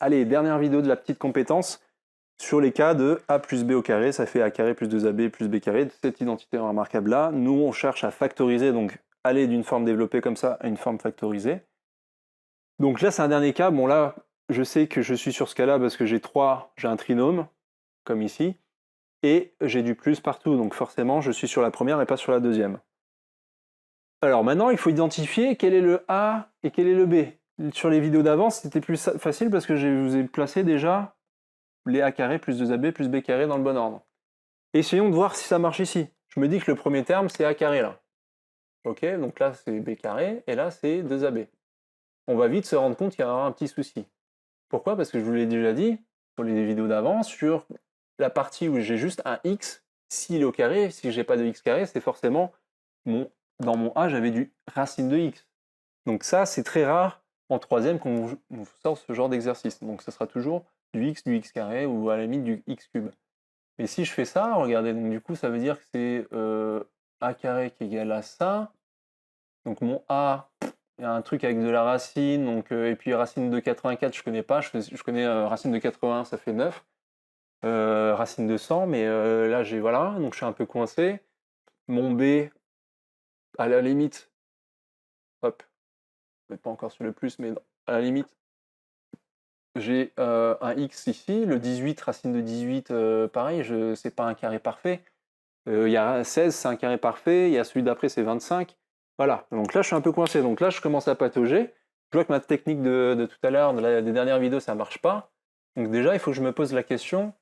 Allez, dernière vidéo de la petite compétence sur les cas de a plus b au carré, ça fait a carré plus 2ab plus b carré, cette identité remarquable-là. Nous, on cherche à factoriser, donc aller d'une forme développée comme ça à une forme factorisée. Donc là, c'est un dernier cas. Bon, là, je sais que je suis sur ce cas-là parce que j'ai un trinôme, comme ici, et j'ai du plus partout. Donc forcément, je suis sur la première et pas sur la deuxième. Alors maintenant, il faut identifier quel est le A et quel est le B. Sur les vidéos d'avant, c'était plus facile parce que je vous ai placé déjà les A carré plus 2AB plus B carré dans le bon ordre. Essayons de voir si ça marche ici. Je me dis que le premier terme, c'est A carré là. Ok, donc là, c'est B carré, et là, c'est 2AB. On va vite se rendre compte qu'il y aura un petit souci. Pourquoi? Parce que je vous l'ai déjà dit sur les vidéos d'avant, sur la partie où j'ai juste un X, s'il est au carré, si j'ai pas de X carré, c'est forcément dans mon A, j'avais du racine de X. Donc ça, c'est très rare en troisième qu'on vous sort ce genre d'exercice. Donc ça sera toujours du X carré ou à la limite du X cube. Mais si je fais ça, regardez, donc du coup, ça veut dire que c'est A carré qui est égal à ça. Donc mon A, il y a un truc avec de la racine, donc, et puis racine de 84, je connais pas, je connais racine de 81, ça fait 9. Racine de 100, mais là, voilà, donc je suis un peu coincé. Mon B, à la limite, hop, pas encore sur le plus, mais à la limite, j'ai un X ici, le 18, racine de 18, pareil, c'est pas un carré parfait. Il y a 16, c'est un carré parfait, il y a celui d'après, c'est 25. Voilà, donc là, je suis un peu coincé. Donc là, je commence à patauger. Je vois que ma technique de tout à l'heure, des dernières vidéos, ça marche pas. Donc déjà, il faut que je me pose la question,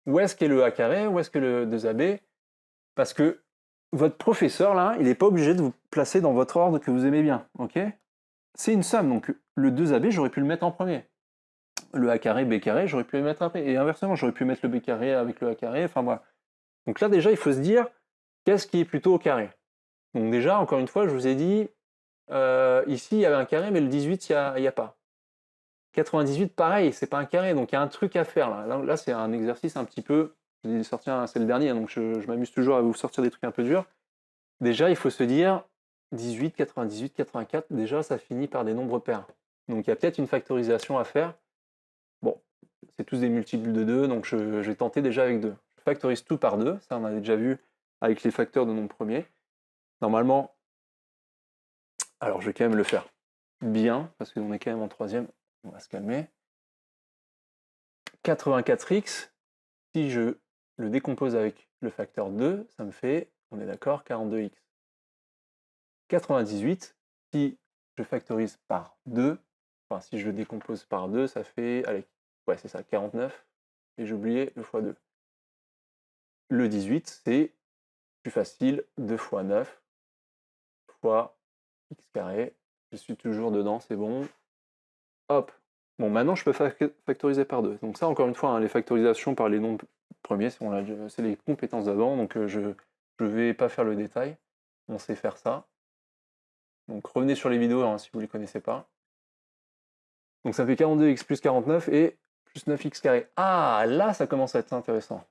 où est-ce qu'est le A carré, où est-ce que le 2AB? Parce que votre professeur, là, il n'est pas obligé de vous placer dans votre ordre que vous aimez bien, ok? C'est une somme, donc le 2AB, j'aurais pu le mettre en premier. Le A carré, B carré, j'aurais pu le mettre après. Et inversement, j'aurais pu mettre le B carré avec le A carré, enfin voilà. Donc là, déjà, il faut se dire, qu'est-ce qui est plutôt au carré? Donc déjà, encore une fois, je vous ai dit, ici, il y avait un carré, mais le 18, il n'y a pas. 98, pareil, c'est pas un carré, donc il y a un truc à faire là. Là, c'est un exercice un petit peu, c'est le dernier, donc je m'amuse toujours à vous sortir des trucs un peu durs. Déjà, il faut se dire, 18, 98, 84, déjà, ça finit par des nombres pairs. Donc il y a peut-être une factorisation à faire. Bon, c'est tous des multiples de 2, donc je vais tenter déjà avec 2. Je factorise tout par 2, ça on avait déjà vu avec les facteurs de nombres premiers. Normalement, alors je vais quand même le faire bien, parce qu'on est quand même en troisième, on va se calmer. 84x, si je le décompose avec le facteur 2, ça me fait, on est d'accord, 42x. 98, si je factorise par 2, enfin si je le décompose par 2, ça fait, allez, ouais c'est ça, 49, et j'ai oublié le x 2. Le 18, c'est plus facile, 2 fois 9 fois x carré, je suis toujours dedans, c'est bon. Hop. Bon, maintenant je peux factoriser par 2. Donc ça, encore une fois, hein, les factorisations par les nombres premiers, c'est les compétences d'avant, donc je ne vais pas faire le détail. On sait faire ça. Donc revenez sur les vidéos hein, si vous ne les connaissez pas. Donc ça fait 42x plus 49 et plus 9x carré. Ah, là, ça commence à être intéressant.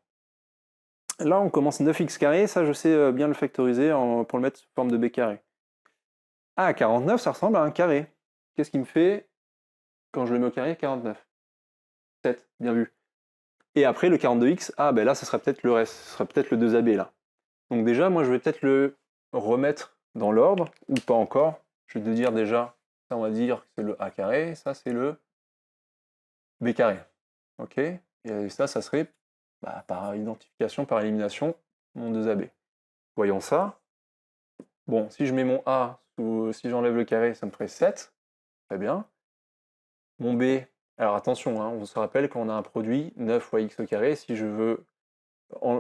Là, on commence 9x carré, ça, je sais bien le factoriser pour le mettre sous forme de b carré. Ah, 49, ça ressemble à un carré. Qu'est-ce qui me fait, quand je le mets au carré, 49? 7, bien vu. Et après, le 42x, ah ben là, ce sera peut-être le reste, ce sera peut-être le 2AB là. Donc déjà, moi, je vais peut-être le remettre dans l'ordre, ou pas encore. Je vais te dire déjà, ça, on va dire que c'est le A carré, ça, c'est le B carré. Ok? Et ça serait, par identification, par élimination, mon 2AB. Voyons ça. Bon, si je mets mon A, si j'enlève le carré, ça me ferait 7. Très bien. Mon B, alors attention, hein, on se rappelle qu'on a un produit 9 fois x au carré. Si je veux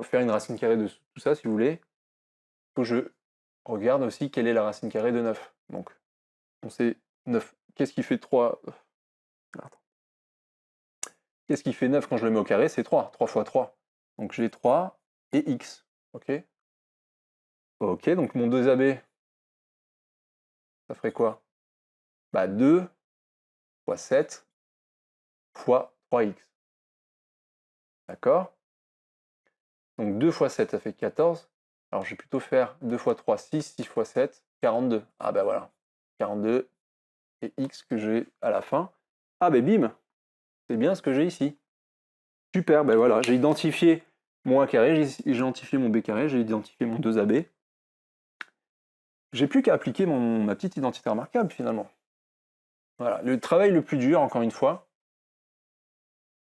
faire une racine carrée de tout ça, si vous voulez, il faut que je regarde aussi quelle est la racine carrée de 9. Donc, on sait 9. Qu'est-ce qui fait 3? Qu'est-ce qui fait 9 quand je le mets au carré? C'est 3. 3 fois 3. Donc j'ai 3 et x. Ok. Ok, donc mon 2AB, ça ferait quoi? 2 fois 7 fois 3x. D'accord? Donc 2 fois 7, ça fait 14. Alors je vais plutôt faire 2 fois 3, 6, 6 fois 7, 42. Ah ben voilà, 42 et x que j'ai à la fin. Ah ben bim, C'est bien ce que j'ai ici. Super, ben voilà, j'ai identifié mon A carré, j'ai identifié mon B carré, j'ai identifié mon 2AB. J'ai plus qu'à appliquer ma petite identité remarquable finalement. Voilà, le travail le plus dur, encore une fois,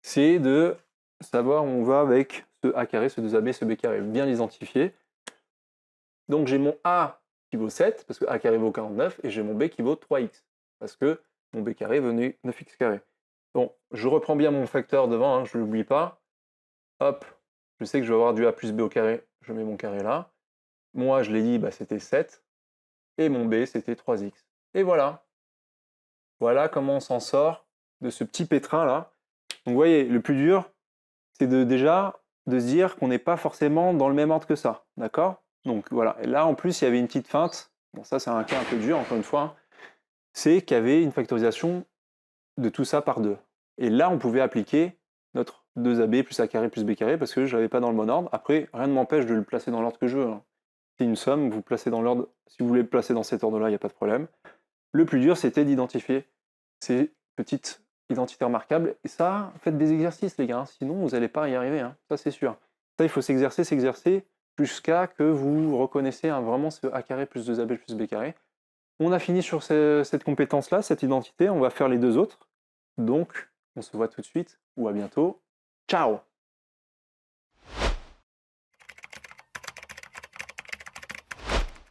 c'est de savoir où on va avec ce A carré, ce 2AB, ce B carré, bien l'identifier. Donc j'ai mon A qui vaut 7, parce que A carré vaut 49, et j'ai mon B qui vaut 3x, parce que mon B carré venait 9x carré. Bon, je reprends bien mon facteur devant, hein, je ne l'oublie pas. Hop, je sais que je vais avoir du A plus B au carré, je mets mon carré là. Mon A, je l'ai dit, bah, c'était 7, et mon B, c'était 3x. Et voilà. Voilà comment on s'en sort de ce petit pétrin là. Donc vous voyez, le plus dur, c'est déjà de se dire qu'on n'est pas forcément dans le même ordre que ça, d'accord? Donc voilà, et là en plus il y avait une petite feinte, bon ça c'est un cas un peu dur encore une fois, hein. C'est qu'il y avait une factorisation de tout ça par 2. Et là on pouvait appliquer notre 2AB plus A carré plus B carré parce que je l'avais pas dans le bon ordre. Après, rien ne m'empêche de le placer dans l'ordre que je veux, hein. C'est une somme, vous placez dans l'ordre, si vous voulez le placer dans cet ordre-là, il n'y a pas de problème. Le plus dur c'était d'identifier ces petites identités remarquables. Et ça, faites des exercices, les gars, hein, sinon vous n'allez pas y arriver, hein, ça c'est sûr. Ça, il faut s'exercer, jusqu'à que vous reconnaissez vraiment ce A carré plus 2AB plus B carré. On a fini sur cette compétence-là, cette identité, on va faire les deux autres. Donc, on se voit tout de suite, ou à bientôt. Ciao!